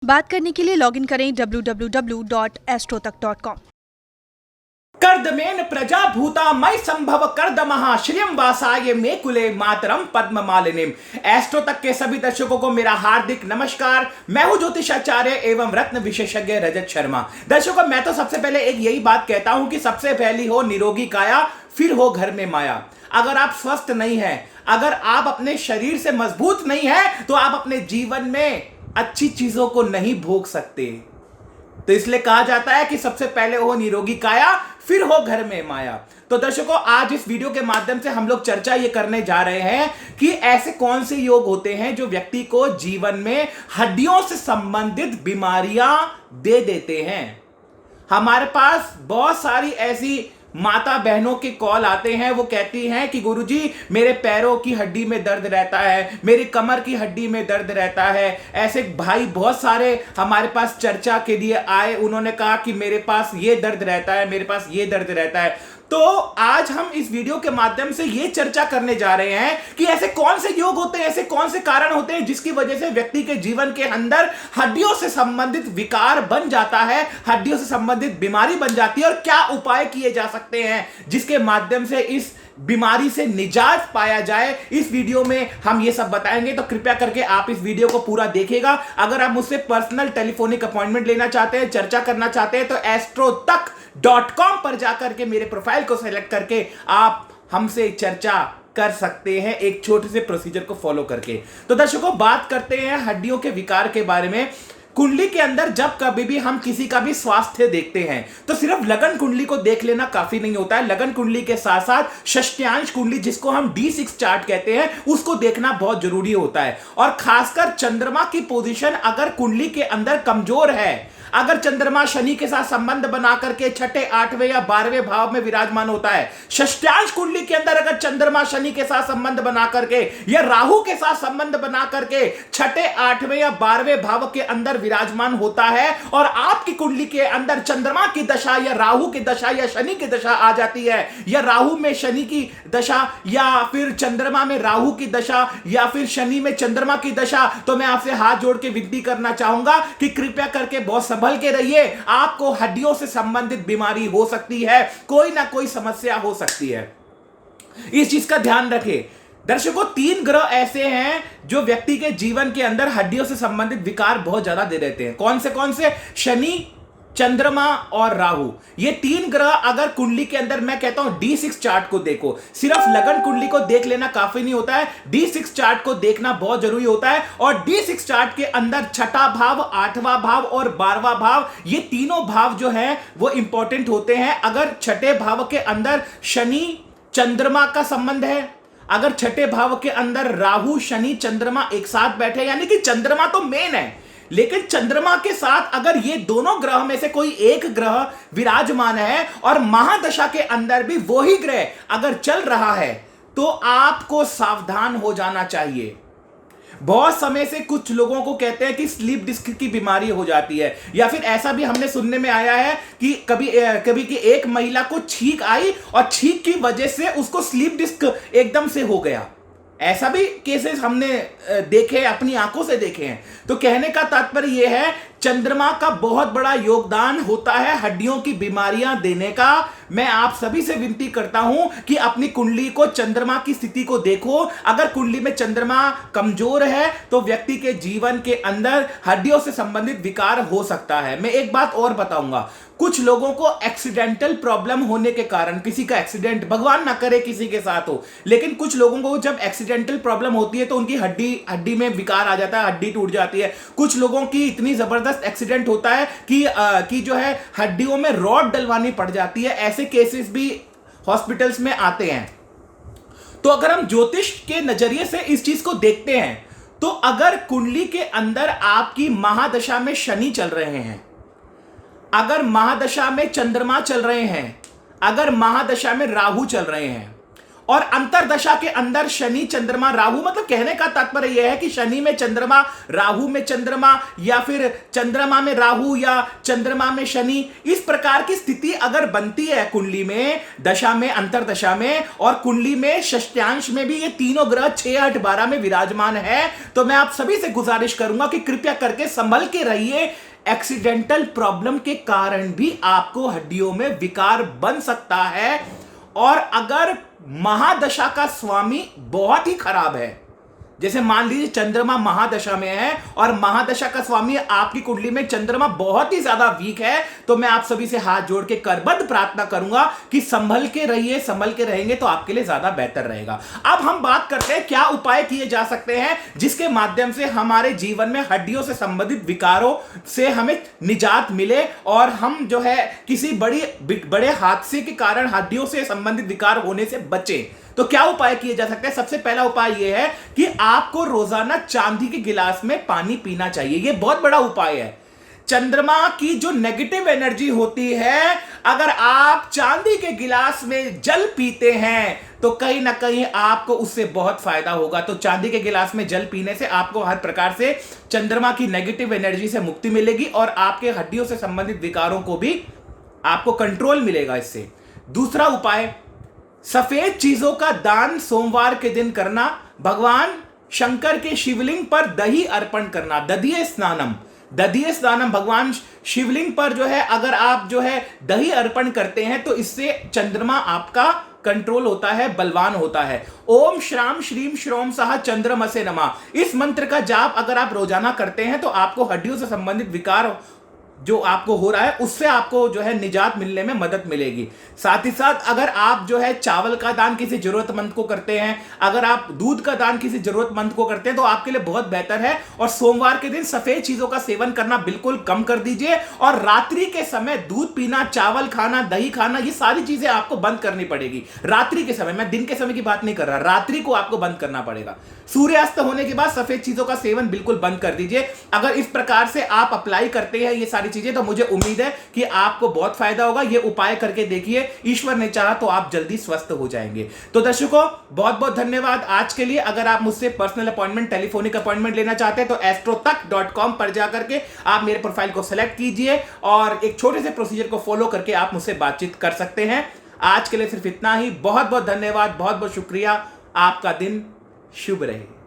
बात करने के लिए लॉगिन करें www.astrotak.com। कर्दमेन प्रजा भूता मई संभव कर्द महाश्रियम वासाय मे कुले मातरम पद्म मालिनीम। एस्ट्रो तक के सभी दर्शकों को मेरा हार्दिक नमस्कार। मैं हूं ज्योतिषाचार्य एवं रत्न विशेषज्ञ रजत शर्मा। दर्शकों, मैं तो सबसे पहले एक यही बात कहता हूं कि सबसे पहली हो निरोगी काया, फिर हो घर में माया। अगर आप स्वस्थ नहीं हैं, अगर आप अपने शरीर से मजबूत नहीं हैं, तो आप अपने जीवन में अच्छी चीजों को नहीं भोग सकते। तो इसलिए कहा जाता है कि सबसे पहले हो निरोगी काया, फिर हो घर में माया। तो दर्शकों, आज इस वीडियो के माध्यम से हम लोग चर्चा ये करने जा रहे हैं कि ऐसे कौन से योग होते हैं जो व्यक्ति को जीवन में हड्डियों से संबंधित बीमारियां दे देते हैं। हमारे पास बहुत सारी ऐसी माता बहनों के कॉल आते हैं, वो कहती हैं कि गुरुजी मेरे पैरों की हड्डी में दर्द रहता है, मेरी कमर की हड्डी में दर्द रहता है। ऐसे भाई बहुत सारे हमारे पास चर्चा के लिए आए, उन्होंने कहा कि मेरे पास ये दर्द रहता है, मेरे पास ये दर्द रहता है। तो आज हम इस वीडियो के माध्यम से ये चर्चा करने जा रहे हैं कि ऐसे कौन से योग होते हैं, ऐसे कौन से कारण होते हैं जिसकी वजह से व्यक्ति के जीवन के अंदर हड्डियों से संबंधित विकार बन जाता है, हड्डियों से संबंधित बीमारी बन जाती है, और क्या उपाय किए जा सकते हैं जिसके माध्यम से इस बीमारी से निजात पाया जाए। इस वीडियो में हम ये सब बताएंगे, तो कृपया करके आप इस वीडियो को पूरा देखिएगा। अगर आप मुझसे पर्सनल टेलीफोनिक अपॉइंटमेंट लेना चाहते हैं, चर्चा करना चाहते हैं, तो astrotak.com पर जाकर के मेरे प्रोफाइल को सेलेक्ट करके आप हमसे चर्चा कर सकते हैं, एक छोटे से प्रोसीजर को फॉलो करके। तो दर्शकों, बात करते हैं हड्डियों के विकार के बारे में। कुंडली के अंदर जब कभी भी हम किसी का भी स्वास्थ्य देखते हैं, तो सिर्फ लगन कुंडली को देख लेना काफी नहीं होता है। लगन कुंडली के साथ साथ षष्ठ्यांश कुंडली, जिसको हम D6 चार्ट कहते हैं, उसको देखना बहुत जरूरी होता है। और खासकर चंद्रमा की पोजीशन अगर कुंडली के अंदर कमजोर है, अगर चंद्रमा शनि के साथ संबंध बना करके छठे, 8वें या 12वें भाव में विराजमान होता है, षष्ठ्यांश कुंडली के अंदर अगर चंद्रमा शनि के साथ संबंध बना करके या राहु के साथ संबंध बना करके छठे, 8वें या 12वें भाव के अंदर विराजमान होता है, और आपकी कुंडली के अंदर चंद्रमा की दशा या राहु की दशा या शनि की दशा आ जाती है, या राहु में शनि की दशा, या फिर चंद्रमा में राहु की दशा, या फिर शनि में चंद्रमा की दशा, तो मैं आपसे हाथ जोड़ के विनती करना चाहूंगा कि कृपया करके बहुत संभल के रहिए। आपको हड्डियों से संबंधित बीमारी हो सकती है, कोई ना कोई समस्या हो सकती है, इस चीज का ध्यान रखें। दर्शकों, 3 ग्रह ऐसे हैं जो व्यक्ति के जीवन के अंदर हड्डियों से संबंधित विकार बहुत ज्यादा दे देते हैं। कौन से? शनि, चंद्रमा और राहु। ये 3 ग्रह अगर कुंडली के अंदर, मैं कहता हूं D6 चार्ट को देखो, सिर्फ लगन कुंडली को देख लेना काफी नहीं होता है, D6 चार्ट को देखना बहुत जरूरी होता है। और D6 चार्ट के अंदर छठा भाव, 8वां भाव और 12वां भाव, ये तीनों भाव जो है वो इंपॉर्टेंट होते हैं। अगर छठे भाव के अंदर शनि चंद्रमा का संबंध है, अगर छठे भाव के अंदर राहु शनि चंद्रमा एक साथ बैठे, यानी कि चंद्रमा तो मेन है, लेकिन चंद्रमा के साथ अगर ये दोनों ग्रह में से कोई एक ग्रह विराजमान है और महादशा के अंदर भी वही ग्रह अगर चल रहा है, तो आपको सावधान हो जाना चाहिए। बहुत समय से कुछ लोगों को कहते हैं कि स्लीप डिस्क की बीमारी हो जाती है, या फिर ऐसा भी हमने सुनने में आया है कि कभी कि एक महिला को छींक आई और छींक की वजह से उसको स्लीप डिस्क एकदम से हो गया। ऐसा भी केसेस हमने देखे, अपनी आंखों से देखे हैं। तो कहने का तात्पर्य यह है, चंद्रमा का बहुत बड़ा योगदान होता है हड्डियों की बीमारियां देने का। मैं आप सभी से विनती करता हूं कि अपनी कुंडली को, चंद्रमा की स्थिति को देखो। अगर कुंडली में चंद्रमा कमजोर है तो व्यक्ति के जीवन के अंदर हड्डियों से संबंधित विकार हो सकता है। मैं एक बात और बताऊंगा, कुछ लोगों को एक्सीडेंटल प्रॉब्लम होने के कारण, किसी का एक्सीडेंट भगवान ना करे किसी के साथ हो, लेकिन कुछ लोगों को जब एक्सीडेंटल प्रॉब्लम होती है तो उनकी हड्डी में विकार आ जाता है, हड्डी टूट जाती है। कुछ लोगों की इतनी जबरदस्त एक्सीडेंट होता है कि जो है हड्डियों में रॉड डलवानी पड़ जाती है। ऐसे केसेस भी हॉस्पिटल्स में आते हैं। तो अगर हम ज्योतिष के नजरिए से इस चीज को देखते हैं, तो अगर कुंडली के अंदर आपकी महादशा में शनि चल रहे हैं, अगर महादशा में चंद्रमा चल रहे हैं, अगर महादशा में राहु चल रहे हैं, और अंतरदशा के अंदर शनि चंद्रमा राहु, मतलब कहने का तात्पर्य यह है कि शनि में चंद्रमा, राहु में चंद्रमा, या फिर चंद्रमा में राहु या चंद्रमा में शनि, इस प्रकार की स्थिति अगर बनती है कुंडली में, दशा में, अंतरदशा में और कुंडली में षष्ठ्यांश में भी ये तीनों ग्रह 6, 8, 12 में विराजमान है, तो मैं आप सभी से गुजारिश करूंगा कि कृपया करके संभल के रहिए। एक्सीडेंटल प्रॉब्लम के कारण भी आपको हड्डियों में विकार बन सकता है। और अगर महादशा का स्वामी बहुत ही खराब है, जैसे मान लीजिए चंद्रमा महादशा में है और महादशा का स्वामी आपकी कुंडली में चंद्रमा बहुत ही ज्यादा वीक है, तो मैं आप सभी से हाथ जोड़ के करबद्ध प्रार्थना करूंगा कि संभल के रहिए, संभल के रहेंगे तो आपके लिए ज्यादा बेहतर रहेगा। अब हम बात करते हैं क्या उपाय किए जा सकते हैं जिसके माध्यम से हमारे जीवन में हड्डियों से संबंधित विकारों से हमें निजात मिले और हम जो है किसी बड़े हादसे के कारण हड्डियों से संबंधित विकार होने से बचे। तो क्या उपाय किए जा सकते हैं? सबसे पहला उपाय यह है कि आपको रोजाना चांदी के गिलास में पानी पीना चाहिए। यह बहुत बड़ा उपाय है। चंद्रमा की जो नेगेटिव एनर्जी होती है, अगर आप चांदी के गिलास में जल पीते हैं तो कहीं ना कहीं आपको उससे बहुत फायदा होगा। तो चांदी के गिलास में जल पीने से आपको हर प्रकार से चंद्रमा की नेगेटिव एनर्जी से मुक्ति मिलेगी और आपके हड्डियों से संबंधित विकारों को भी आपको कंट्रोल मिलेगा इससे। दूसरा उपाय, सफेद चीजों का दान सोमवार के दिन करना, भगवान शंकर के शिवलिंग पर दही अर्पण करना, दधिये स्नानम, भगवान शिवलिंग पर जो है अगर आप जो है दही अर्पण करते हैं तो इससे चंद्रमा आपका कंट्रोल होता है, बलवान होता है। ओम श्राम श्रीम श्रोम सह चंद्रमसे नमः, इस मंत्र का जाप अगर आप रोजाना करते हैं तो आपको हड्डियों से संबंधित विकार जो आपको हो रहा है उससे आपको जो है निजात मिलने में मदद मिलेगी। साथ ही साथ अगर आप जो है चावल का दान किसी जरूरतमंद को करते हैं, अगर आप दूध का दान किसी जरूरतमंद को करते हैं तो आपके लिए बहुत बेहतर है। और सोमवार के दिन सफेद चीजों का सेवन करना बिल्कुल कम कर दीजिए और रात्रि के समय दूध पीना, चावल खाना, दही खाना, ये सारी चीजें आपको बंद करनी पड़ेगी रात्रि के समय। मैं दिन के समय की बात नहीं कर रहा, रात्रि को आपको बंद करना पड़ेगा। सूर्यास्त होने के बाद सफेद चीजों का सेवन बिल्कुल बंद कर दीजिए। अगर इस प्रकार से आप अप्लाई करते हैं ये सारी चीजें तो मुझे उम्मीद है कि आपको बहुत फायदा होगा। ये उपाय करके देखिए, ईश्वर ने चाहा तो आप जल्दी स्वस्थ हो जाएंगे। तो दर्शकों, बहुत बहुत धन्यवाद आज के लिए। अगर आप मुझसे पर्सनल अपॉइंटमेंट, टेलीफोनिक अपॉइंटमेंट लेना चाहते हैं तो astrotak.com पर जाकर के आप मेरे प्रोफाइल को सेलेक्ट कीजिए और एक छोटे से प्रोसीजर को फॉलो करके आप मुझसे बातचीत कर सकते हैं। आज के लिए सिर्फ इतना ही। बहुत बहुत धन्यवाद, बहुत बहुत शुक्रिया। आपका दिन शुभ रहे।